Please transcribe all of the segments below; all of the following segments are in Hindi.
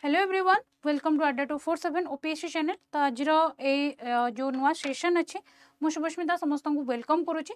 हेलो एवरीवन वेलकम टू अड्डा 247 ओपीएससी चैनल। तो आज जो नुआ सेशन अच्छे मु शुभस्मिता समस्त को वेलकम करुच्ची।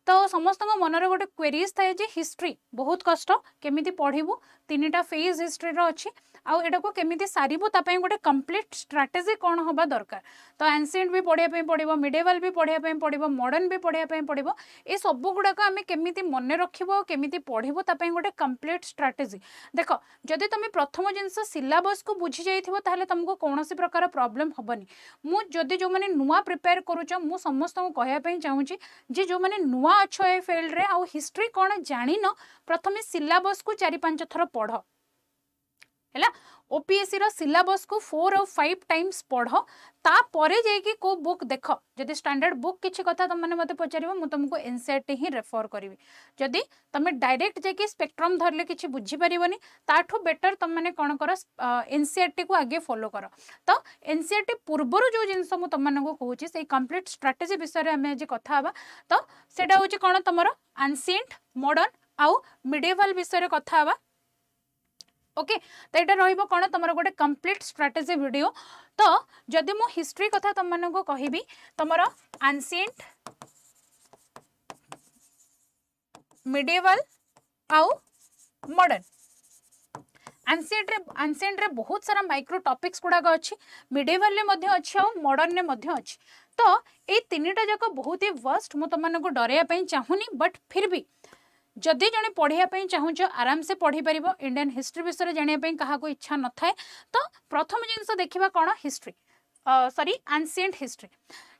तो समस्त मनरे गोटे क्वेरीज थाए जे हिस्ट्री बहुत कष्ट केमिति पढ़िबू तीन टा फेज हिस्ट्री रो अच्छी आउ एटा को केमिति सारिबू तापई गोटे कंप्लीट स्ट्रेटेजी कौन होबा दरकार। तो एंशिएंट भी पढ़िया पे पड़िबो, मिडिवल भी पढ़िया पे पड़िबो, मॉडर्न भी पढ़िया पे पड़िबो। ए सब गुड़ाक आमे केमिति मने रखिबो केमिति पढ़िबो तापई गोटे कंप्लीट स्ट्रेटेजी। देख जदि तुम प्रथम जिनस सिलेबस को बुझी जाइथिबो ताहले तुमको कौनसी प्रकार प्रॉब्लम हबनी। मु जदि जो माने नुआ प्रिपेयर करूछ मु समस्त को कहया पे चाहूची जे जो माने नुआ अच्छो ए फील्ड रे आउ हिस्ट्री कौन जानी न प्रथमे सिलेबस को 4-5 थर पढ़ है। ओपीएससी रो सिलेबस को 4 और 5 टाइम्स पढ़ तापरे जाइकी को बुक देख जदि स्टैंडर्ड बुक किछि कथा तुम माने मते पचारिबो मु तुमको एनसीईआरटी ही रेफर करिवि। जदि तुम डायरेक्ट जाइकी स्पेक्ट्रम धरले किछि बुझी परिबोनी ताठो बेटर तुम माने कोन कर एनसीईआरटी को आगे फॉलो कर। तो एनसीईआरटी पूर्वरु जो जिंस मु तुम माने को कहूची से कंप्लीट स्ट्रेटजी विषय रे हमें आज कथा हबा। तो सेटा होची कोन तमरो एंशिएंट मॉडर्न आउ मिडिवल विषय रे कथा हबा। ओके तो यहाँ रहिबो कोन तमरो गोटे कंप्लीट स्ट्रेटेजी वीडियो। तो जदि मु हिस्ट्री कथा तुम माने को कहिबी तमरो एंशिएंट मिडिवल आउ मॉडर्न एंशिएंट रे बहुत सारा माइक्रो टॉपिक्स गुड़ाक अच्छी, मिडिवल मध्ये अच्छी आउ मॉडर्न मध्ये अच्छी। तो ये तीनटा जाक बहुत ही वर्स्ट मु तुम माने को डराया पई चाहूनी बट फिर भी जदि जने पढ़िया चाहूच आराम से पढ़ी पारिबो। इंडियन हिस्ट्री विषय जानिया क्या इच्छा न थाए तो प्रथम जिनस देखा कौन हिस्ट्री सॉरी एंशिएंट हिस्ट्री।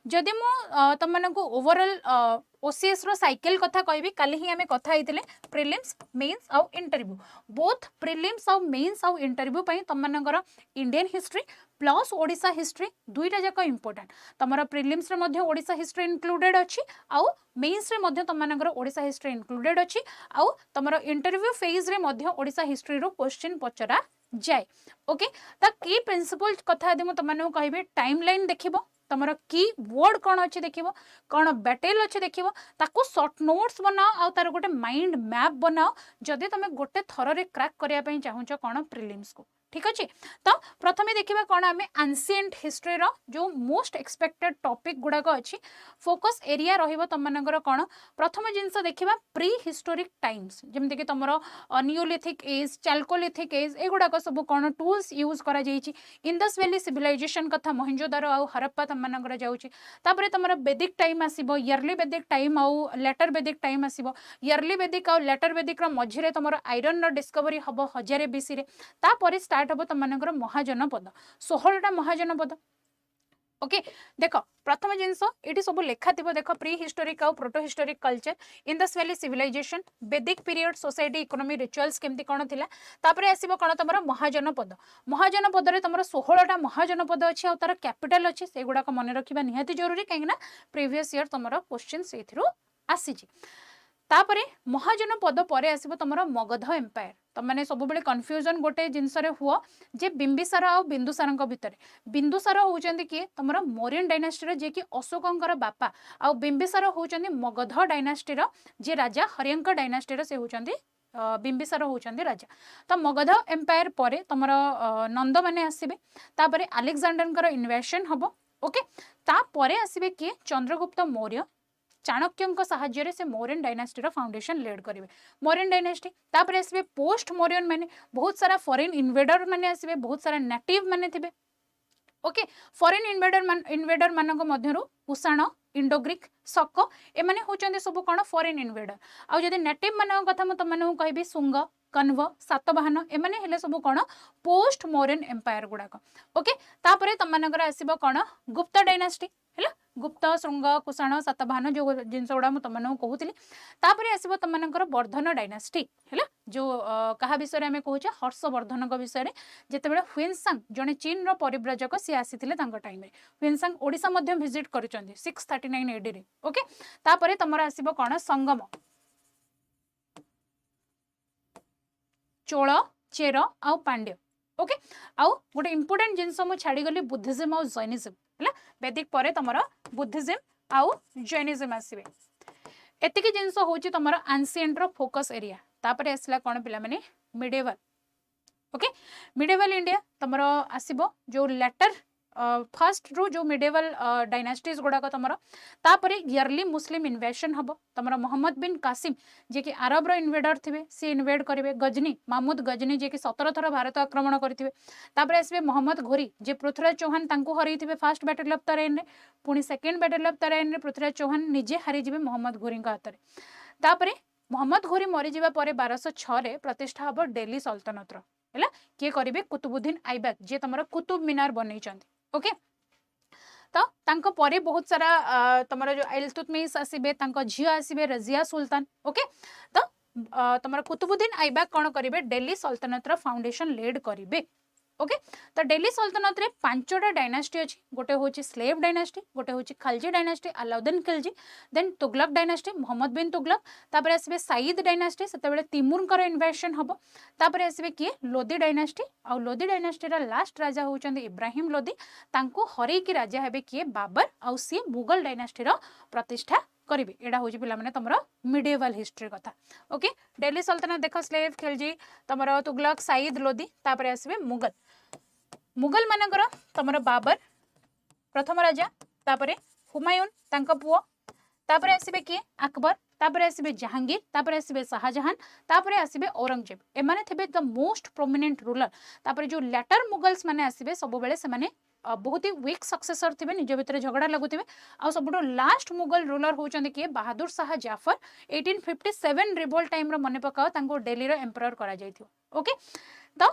जदि मु तुम माने को ओवरऑल ओसीएस रो साइकिल कथा कहबी काली ही आमे कथा हेतिले प्रीलिम्स मेंस आउ इंटरव्यू बोथ प्रीलिम्स आउ मेंस आउ इंटरव्यू पई तुम मानकर Indian history plus Odisha history दुईटा जाक इंपोर्टेंट। तुम प्रीलिम्स रे मध्य ओडिशा हिस्ट्री इंक्लूडेड अच्छी आउ मेंस रे मध्य तुम मानकर ओडिशा हिस्ट्री इंक्लूडेड अच्छी आउ तुम इंटरव्यू फेज रे मध्य ओडिशा हिस्ट्री रो क्वेश्चन पचरा जाए। ओके ता की प्रिंसिपल कथा यदि तुम माने कहबी टाइमलाइन देखिबो तुम की वर्ड कौन अच्छे देख कौन बैटेल अच्छे देख ताको शॉर्ट नोट्स बनाओ आउ तार गोटे माइंड मैप बनाओ जदि तुम गोटे थर रे क्रैक करने चाहूच कौन प्रीलिम्स को। ठीक अच्छे तो प्रथमे देखा कौन आम एंशिएंट हिस्ट्री रो जो मोस्ट एक्सपेक्टेड टॉपिक गुड़ाक अच्छी फोकस एरिया रहिबो तुम मानकर कौन प्रथम जिनस देखा प्री हिस्टोरिक टाइम्स जमती कि तुम नियोलिथिक एज चाल्कोलिथिक एज एगुड़ाक सब कौन टूल्स यूज करा जाइछि। इंडस वैली सिविलाइजेशन कथा मोहेंजोदारो आउ हरप्पा तुम मानकर जाउछि। तापरे तुम वैदिक टाइम आसीबो इयरली वैदिक टाइम आउ लेटर वैदिक टाइम आसीबो। इयरली वैदिक आउ लेटर वैदिक रो मझिरे तुम आयरन रो डिस्कवरी हबो 1000 बीसी रे तापरे स्टार्ट हम तुम मानकर महाजनपद 16टा महाजनपद। ओके देख प्रथम जिनस ये सब लेखा थी देख प्री हिस्टोरिक आउ protohistoric culture Indus valley civilisation Vedic period society economy rituals केमती कौन थिला तापरे आसीबो कौन तुम महाजनपद। महाजनपद रे तुम 16टा महाजनपद अच्छी आउ तार कैपिटल अच्छी से गुड़ाक मन रखा निहाती जरूरी कहीं प्रीवियस ईयर तुम क्वेश्चन से आसी। तापरे महाजनपद पर आसीबो तुम मगध एम्पायर। तुम मैंने सब बेले कन्फ्यूजन गोटे जिनस हुआ जे बिंबिसार आ बिंदुसार भितर बिंदुसार होउचंदी किए तुम मौर्यन डायनास्टी जे कि अशोकंकर बापा आउ बिंबिसार होउचंदी मगध डायनास्टी जे राजा हरियंक डायनास्टी से होउचंदी बिंबिसार होउचंदी राजा। तो मगध एम्पायर पर तुम नंद माने आसीबे तापरे अलेक्जेंडर इन्वेशन हबो। ओके तापरे आसीबे किए चंद्रगुप्त मौर्य चाणक्य साहाय्य से मौर्यन डायनास्टी फाउंडेशन लेड करेंगे मौर्यन डायनास्टी। तापर आसबे पोस्ट मौर्यन माने बहुत सारा फॉरेन इन्वेडर माने आसबे बहुत सारा नेटिव माने थिबे। ओके फॉरेन इन्वेडर मानक मध्यरु कुषाण इंडोग्रीक शक एमाने होचंदे सब कोन फॉरेन इन्वेडर। आउ जदि नेटिव मानक कथा म तमने कहबी सुंग कन्व सातवाहन एमाने हेले सब कोन पोस्ट मौर्यन एम्पायर गुडाक। ओके तापरे तमनकर आसीबो कोन गुप्ता डायनास्टी हैला गुप्त श्रृंग कुषाण सातवाहन जो जिनस गुड़ा तुम कहूली। तापर आसो तुम वर्धन डायनास्टी है जो क्या विषय में कहे हर्षवर्धन विषय जितेबाला ह्वेनसांग जड़े चीन परिव्राजक सी आसी टाइम ह्वेनसांग ओडिशा विजिट कर 639 AD रे। ओके तापर तुम आसो कौन संगम चोल चेर आउ पांड्य। ओके आउ गोटे इंपोर्टेंट जिनस मुझे छाड़गली बुद्धिज्म और जैनिज्म है वैदिक पर तुम बुद्धिज्म आउ जैनिज्म आसवे एतिकी जिनस हूँ तुम एंशिएंट रो फोकस एरिया। तापर आसला कौन पिला माने मिडिवल। ओके मिडेवल इंडिया तुम आसब जो लेटर फर्स्ट रू जो मिडेवल डायनास्टीज गुड़ाक तुम तापर इयरली मुस्लिम इन्वेशन हम तुम मोहम्मद बिन कासिम जी कि आरब इन्वेडर थे सी इन्वेड करेंगे गजनी महमूद गजनी जी कि 17 थर भारत आक्रमण करेंगे तापर आसवे मोहम्मद घोरी जी पृथ्वीराज चौहान हरई फास्ट बैटल ऑफ तराइन में पुणी सेकेंड बैटल ऑफ तराइन में पृथ्वीराज चौहान निजे हारीजे मोहम्मद घोरी हाथ में तापर मोहम्मद घोरी मरीजा 1206 प्रतिष्ठा हम दिल्ली सल्तनतर है किए करेंगे कुतुबुद्दीन ऐबक जी तुम कुतुब मीनार बनई ओके तो तांको परे बहुत सारा तुम जो इल्तुतमिश आसबे झील आसबे रजिया सुल्तान ओके तो तुम कुतुबुद्दीन ऐबक कौन करेंगे दिल्ली सल्तनतर फाउंडेशन लीड करेंगे ओके तो दिल्ली सल्तनत रे 5टा डायनास्टी अच्छी गोटे हूँ स्लेव डायनास्टी गोटे हूँ Khalji dynasty Alauddin Khilji then Tughlaq dynasty Muhammad bin Tughlaq तापर आसबे साइद डायनास्टी से तिमुरकर इन्वेशन हम तापर आसबे किए लोदी डायनास्टी आ लोदी डायनास्टी लास्ट राजा होचंदी इब्राहिम लोदी तांको हरैकी राजा हेबे किए बाबर आ सी मुगल डायनास्टी प्रतिष्ठा करेंगे यहाँ हूँ पे तुम मिडिएवल हिस्ट्री कथा ओके दिल्ली सल्तनत देख स्लेव खिलजी तुम तुगलक साइद लोदी तापर आसबे मुगल मुगल मानकर तुम बाबर प्रथम राजा तापर हुमायून तांका पुओ तापर आसबे किए अकबर तापर आसबे जहांगीर तापर आसबे शाहजहां तापर आसबे औरंगजेब एमाने थे द मोस्ट प्रोमिनेंट रूलर तापर जो लेटर मुगल्स माने आसबे सब बेले से माने बहुत ही वीक सक्सेसर थे निज भितर झगड़ा लगुवे आ सब लास्ट मुगल रूलर होचंदी किए बहादुर शाह जाफर 1857 रिवोल्ट टाइम मन पकाओ दिल्ली एम्परर करा जाइथियो ओके तो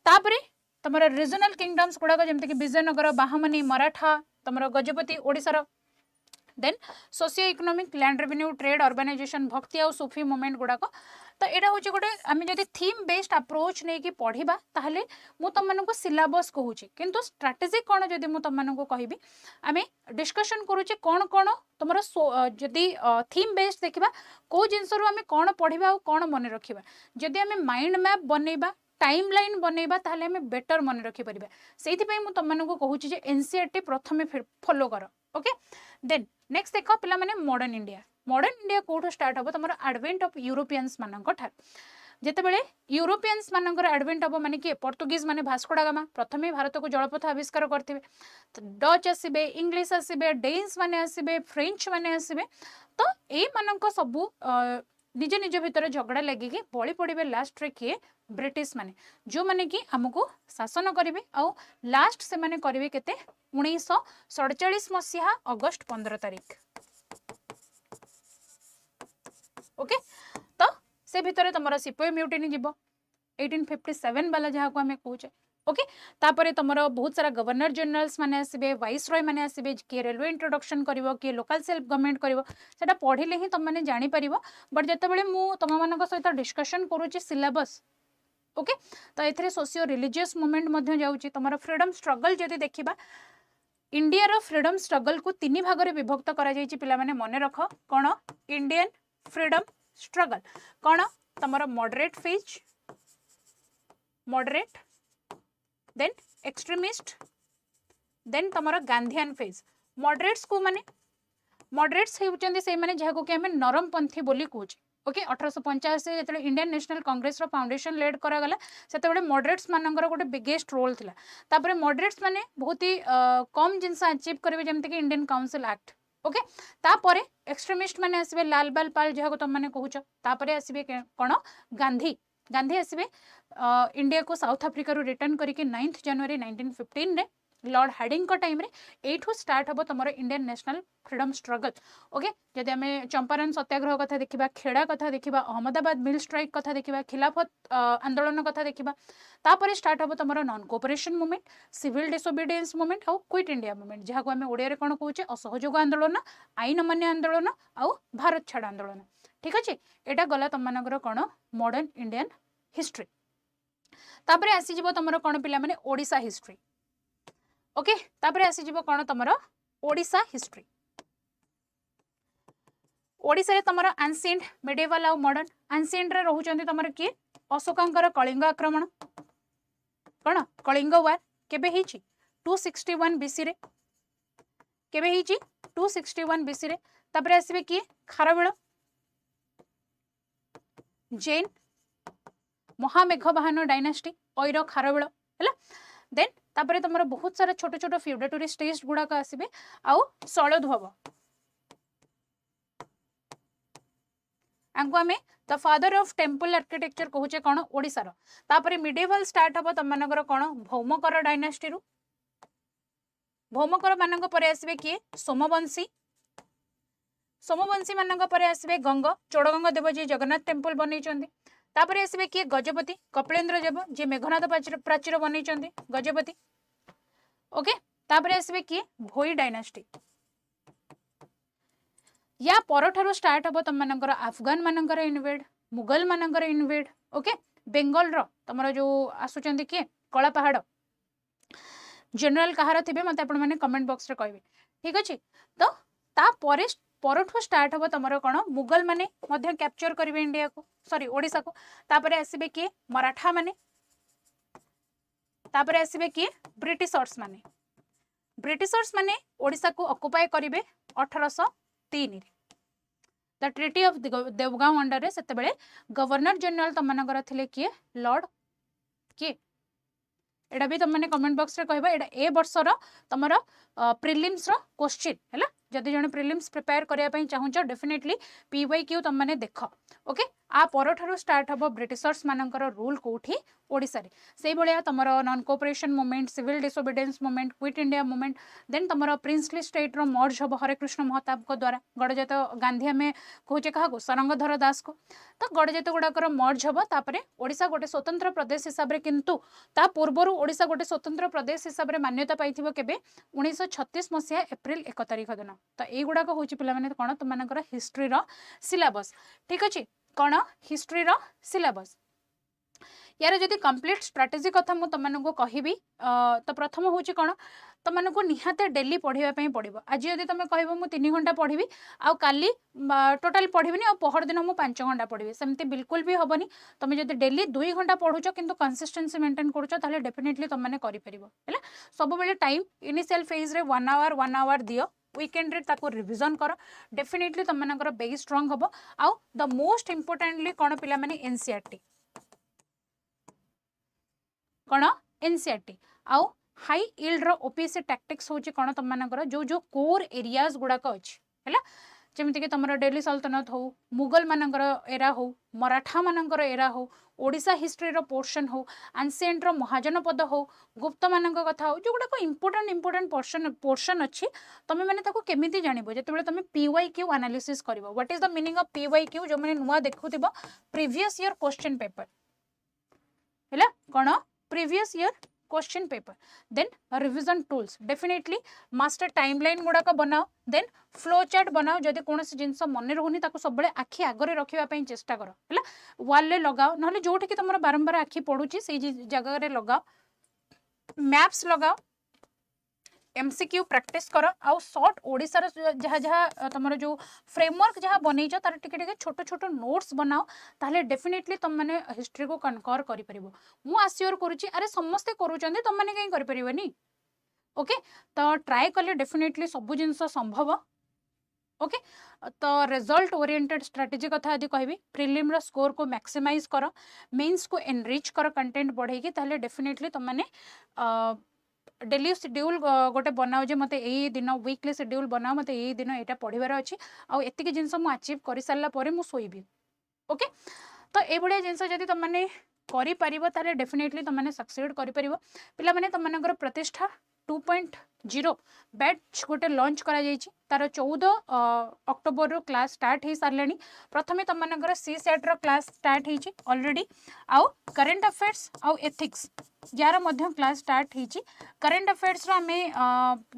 तापरे तुम रिजनल किंगडम्स गुड़ाक जमीक विजयनगर बाहमनी मराठा तुम गजपति ओडिशार then socio economic land revenue trade organisation bhakti और सूफी मूवमेंट गुड़ाक तो यहाँ हूँ गोटे आम जब थीम बेस्ड अप्रोच नहीं कि पढ़ा ताहले मु तुमको सिलेबस कहूँ किंतु स्ट्राटेजी कौन जदि मु तुमको कहबी आम डिस्कशन करुचे कौन कौन तुम जदि थीम बेस्ड देखा कौ जिनस आम कौन पढ़ा और कौन मन रखा जदि आम माइंड मैप बनइबा टाइम लाइन बनइबा ताहले आम बेटर मन रखिपर से तुमको कहूँ एनसीईआरटी प्रथम फॉलो कर ओके देन नेक्स्ट देख पिला माने मॉडर्न इंडिया कोठो स्टार्ट हम तुम एडवेंट ऑफ यूरोपियंस मानक ठार जितेबाला यूरोपियंस मानकर एडवेंट हम माने कि पोर्तुगीज माने भास्को दा गामा प्रथम भारत को जलपथ आविष्कार करते डच आसबे इंग्लिश आसबे डेन्स माने आसबे फ्रेंच माने आसबे तो ये मानक सबू निज निज भितर झगड़ा लगे बड़ी पड़े लास्ट रे किए ब्रिटिश माने जो माने कि हमको शासन करेंगे आउ लास्ट से माने करेंगे केते 1947 मसीहा अगस्त 15 तारीख ओके तो से भितर तुम सिपाही म्यूटिनी जीव 1857 वाला जहाँ को आम कहे ओके तापर तुम बहुत सारा गवर्नर जनरल्स माने आसबे वाइस रॉय माने आसबे किए रेलवे इंट्रोडक्शन करिवो किए लोकल सेल्फ गवर्नमेंट करिवो सेटा पढ़िले ही तुम माने जानि परिवो बट जेतेबेले मु तुम मानक सहित डिस्कशन करूची सिलेबस ओके तो एथिरे सोशियो रिलीजियस मूवमेंट मध्य जाउची तुम फ्रीडम स्ट्रगल जदि देखिबा इंडिया रो फ्रीडम स्ट्रगल को 3 भाग में विभक्त करा जायछि पिला माने मने रख कोन इंडियन फ्रीडम स्ट्रगल कोन तमरो moderate phase moderate then extremist then तमरो गांधीयन फेज मॉडरेट्स को माने मॉडरेट्स हेउचंदी से माने जहाको कि हमें नरमपंथी बोली कहूचे ओके 1885 जो इंडियन नेशनल कांग्रेस रो फाउंडेशन लेड करा गला सेते मॉडरेट्स मानकर गोटे बिगेस्ट रोल थिला तापर मॉडरेट्स माने बहुत ही कम जिनस अचीव करेंगे जमती कि इंडियन काउंसिल एक्ट ओके तापर एक्सट्रीमिस्ट माने आसबे लाल बाल पाल जहाँ को तुम मैंने कहूच तापर आसबे कौन गांधी गांधी आसबे इंडिया को साउथ अफ्रिका रिटर्न करके 9 जनवरी 1915 रे लॉर्ड हार्डिंग टाइम रे एठू स्टार्ट हम तुम Indian national freedom struggle okay जदि आम चंपारण सत्याग्रह कथा देखा खेड़ा कथा देखा अहमदाबाद मिल स्ट्राइक कथा देखा खिलाफत आंदोलन कथा देखा तापर स्टार्ट हम तुम non cooperation movement civil disobedience movement आउ क्विट इंडिया मूवमेंट जहाँ को आम ओडिया कौन कहे असहयोग आंदोलन आईन अमान्य आंदोलन आउ भारत छाड़ आंदोलन ठीक अच्छे यहाँ गला तुम मानकर कौन मॉडर्न इंडियन हिस्ट्री तापर आसीज तुम कौन पिला माने ओडिशा हिस्ट्री ओके तापर आसीज कौन तुम ओडिशा हिस्ट्री ओडिशा रे तुम एंशिएंट मिडिएवल आउ मॉडर्न एंशिएंट रे रहउचंदी तुम किए अशोकंकर कलिंग आक्रमण कौन कलिंग वार केबे हिची 261 बीसी रे केबे हिची 261 बीसी रे तापर आसीबे किए खारवेल जैन महामेघवाहन डायनास्टी ऑयर खारबेल है देन तापर तुम बहुत सारा छोट छोट फ्यूडेटोरी टेस्ट गुड़ाक आसबे आउ सलधव आम the father of temple architecture कहूचे कौन ओडिशार तापर मिडिवल स्टार्ट हम तुम मानकर कौन भौमकर डायनास्टी रु भौमकर मान परे आसबे किए सोमवंशी सोमवंशी मान परे आसबे गंग चोड़गंग देव जी जगन्नाथ टेम्पल बनई तापर आसबे किए गजपति कपिलेन्द्र देव जी मेघनाथ प्राचीर बनई गजपति ओके तापर आसबे किए भोई डायनास्टी या परठारु स्टार्ट हम तुम मानकर अफगान मानकर इनवेड मुगल मानकर इनवेड ओके बेंगल रो तुमर जो आसुचंदी किए कला पहाड़ जनरल कहार थे मत आप कमेंट बॉक्स रे कहबे ठीक अच्छे तो ता परठू स्टार्ट हम तुम कौन मुगल माने मध्य कैप्चर करेंगे इंडिया को सॉरी ओडिशा को तापर आसबे किए मराठा माने तापर आसबे किए ब्रिटिशर्स माने ओडिशा को ऑक्युपाई करेंगे 1803 the treaty of Devgaon under रे सेते बेले गवर्नर जनरल तुम मानकर थिले किए लॉर्ड किए एटा भी तुम मैंने कमेंट बॉक्स रे कहबा एटा ए वर्षर तुमर प्रिलिम्स रो क्वेश्चन हैला जदि जने प्रिलिम्स प्रिपेयर करिया पई चाहूछ डेफिनेटली पीवाईक्यू तुम माने देख ओके आ परठारु स्टार्ट हबो ब्रिटिशर्स मानकर रूल कोठी ओडिसा रे सेही भलिया तुमर non cooperation movement civil disobedience movement quit India movement then तुमर प्रिंसली स्टेट रो मर्ज हबो हरे कृष्ण महताब को द्वारा गणजात गांधी हमें कहूचे कहा सरंगधर दास को तो गणजात गुड़ाकर मर्ज हबो तापरे ओडिसा गोटे स्वतंत्र प्रदेश हिसाब रे किंतु ता पूर्वरु ओडिसा गोटे स्वतंत्र प्रदेश हिसाब रे मान्यता पाइथिबो केबे 1936 मसिया एप्रिल 1 तारिख दिन तो यही गुड़ाक हूँ पे कौन तुम मानकर हिस्ट्री सिलेबस ठीक अच्छे कौन हिस्ट्री सिलेबस यार जदि कंप्लीट स्ट्राटेजी कथा मुझे तुमको कहबी तो प्रथम हूँ कौन तुमको निहाते डेली पढ़ाई पड़ो आज जब तुम कह 3 घंटा पढ़ी आउ काली टोटाल पढ़ी आ पहर दिन मुझे 5 घंटा पढ़ी सेमती बिल्कुल भी हेनी तुम जब डेली 2 घंटा पढ़ुच कि कंसिस्टेंसी मेंटेन करुच डेफिनेटली तुमने कर सब बेले टाइम इनिशियल फेज रे 1 आवर दियो वीकेंड रे ताको रिविजन कर डेफिनेटली तुम मानकर बेस स्ट्रांग हम आउ द मोस्ट इंपोर्टेंटली कौन पिला माने एनसीईआरटी कौन एनसीईआरटी आउ हाई यील्ड रो ओपीएससी टैक्टिक्स होची कौन तुम मानकर जो जो कोर एरियाज गुड़ाक अच्छी है जमीक तुम डेली सल्तनत हो मुगल मानकर एरा हो मराठा मानकर एरा हो ओडिशा हिस्ट्री रो पोर्शन हो एंशिएंट रो महाजनपद हो गुप्त मान कथा हो जो गुड़ाक इंपोर्टेंट पोर्शन अच्छी तुम मैंने केमी जानव जो तुम पीवाईक्यू एनालिसिस कर what is the meaning of PYQ जो मैंने नुआ देखु प्रीवियस ईयर क्वेश्चन पेपर है कौन previous year question paper then revision tools definitely master timeline गुड़ाक बनाओ देन फ्लो चार्ट बनाओ जदि कौन जिनस मन रोनी सब आखि आगे रखापी चेष्टा कर है वाल लगाओ ना जो तुम बारंबार आखि पड़ुची से जगह लगाओ मैप्स लगाओ एमसीक्यू प्रैक्टिस कर आउ शॉर्ट ओडिशार जहाँ जहाँ तुम जो फ्रेमवर्क जहाँ बनईच तार टिके छोट छोट नोट्स बनाओ ताहले डेफिनेटली तुम मैंने हिस्ट्री को कनकर कर मु आश्योर करुच्ची अरे समस्ते करुँच तुम मैंने कहीं करें ओके तो ट्राए कले डेफिनेटली सब जिनस संभव ओके तो रिजल्ट ओरिएंटेड स्ट्रेटेजी कथा यदि कहबी प्रिलिम रो स्कोर को मैक्सिमाइज कर मेंस को एनरिच कर कंटेंट बढ़ेगी ताहले डेफिनेटली तुम मैंने डेली शेड्यूल गोटे बनाओ जे मते यही दिन वीकली शेड्यूल बनाओ मते यही दिन यहाँ पढ़ार अच्छी आउ एतिक जिनस मुझे अचीव कर सारा पर मुझे शोबी ओके तो ये जिनस जब तुमने कर डेफिनेटली तुमने सक्सीड कर पे तुम प्रतिष्ठा 2.0 बैच गोटे लॉन्च करा जायछि तार 14 अक्टोबर रो क्लास स्टार्ट हो सारे प्रथमे तुम मानकर सी सेट रो क्लास स्टार्ट होइछि ऑलरेडी आउ करंट अफेयर्स आउ एथिक्स यार मध्य क्लास स्टार्ट होइछि करंट अफेयर्स रो हमें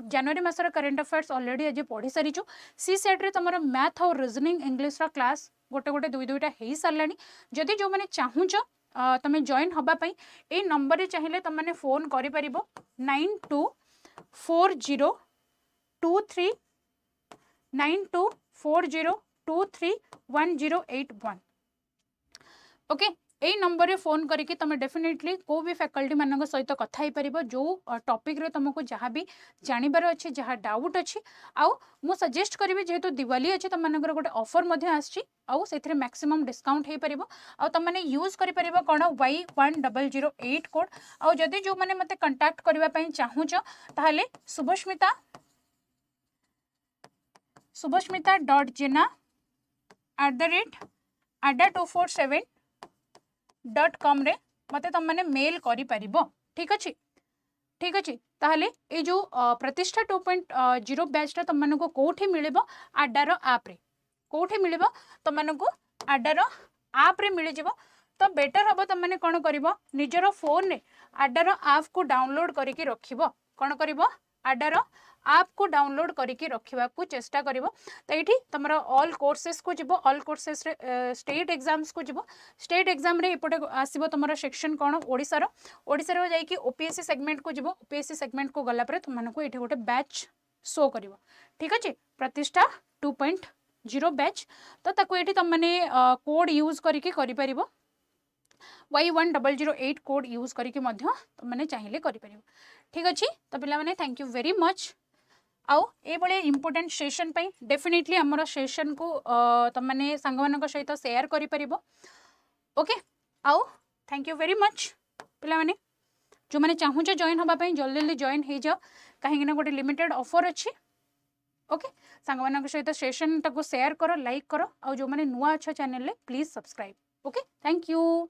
जनवरी मासर करंट अफेयर्स ऑलरेडी आज पढ़ी सारिछु सी सेट रे तुमर मैथ और रीजनिंग इंग्लिश रो क्लास गोटे गोटे दुईटा हो सारे जदि जो मैंने चाहूच तुम जॉइन हवापाई ये नंबर चाहिए तुमने फोन कर 9240231081 ओके यही नंबर रे फोन करके तुम डेफिनेटली को भी फैकल्टी मान सहित कथा हो पार जो टॉपिक रे तुमको जहाँ भी जानवर अच्छे जहाँ डाउट अच्छी आउ मु सजेस्ट करी जेहेतु दिवाली अच्छे तुम मानकर गोटे ऑफर आसी आउ से मैक्सिमम डिस्काउंट हो पार आउ तुमने यूज कर कौन Y1008 कोड आउ जदि जो मैंने मते कंटाक्ट करने चाहूच ताहले subhasmita.jena@ada247.com रे मते तुमने मेल करि परिबो। ठीक अछि ठीक अछि ताहले ए जो प्रतिष्ठा 2.0 बैचटा तुमको कोठी मिलिबो आडार ऐप रे कोठी मिलिबो तुमको आडार ऐप रे मिल जिवो। तो बेटर हम तुमने कौन कर निजर फोन रे आडार ऐप को डाउनलोड करके रखिबो कौन करिवो आडार ऐप को डाउनलोड करके रखा को चेष्टा करिवो। तो ये तुम ऑल कोर्सेस को जीवो ऑल कोर्सेस रे स्टेट एग्जाम्स को जीवो स्टेट एग्जाम रे एपटे आसीबो तुमरो सेक्शन कौन ओडिसा रो जाइकी ओपीएससी सेगमेंट को जीवो ओपीएससी सेगमेंट को गला परे तुमको ये गोटे बैच शो करिवो। ठीक अच्छे प्रतिष्ठा 2.0 बैच तो ताको ये तुमने कोड यूज करके करि परिबो Y1008 कोड यूज करके तुमने चाहिए करें। ठीक अच्छे तो पिला थैंक यू वेरी मच आउ ये इंपोर्टेंट सेशन पे डेफिनेटली आमर सेशन को तुमने सांग सहित शेयर कर ओके आउ थैंक यू वेरी मच पिला जो मैंने चाहूचे जॉइन होगापी जल्दी जल्दी जॉइन हो जाओ कहीं गोटे लिमिटेड ऑफर अच्छी ओके सांग सहित सेशन टाको शेयर करो लाइक करो आउ जो मैंने नुआ अच्छा channel please subscribe okay thank you.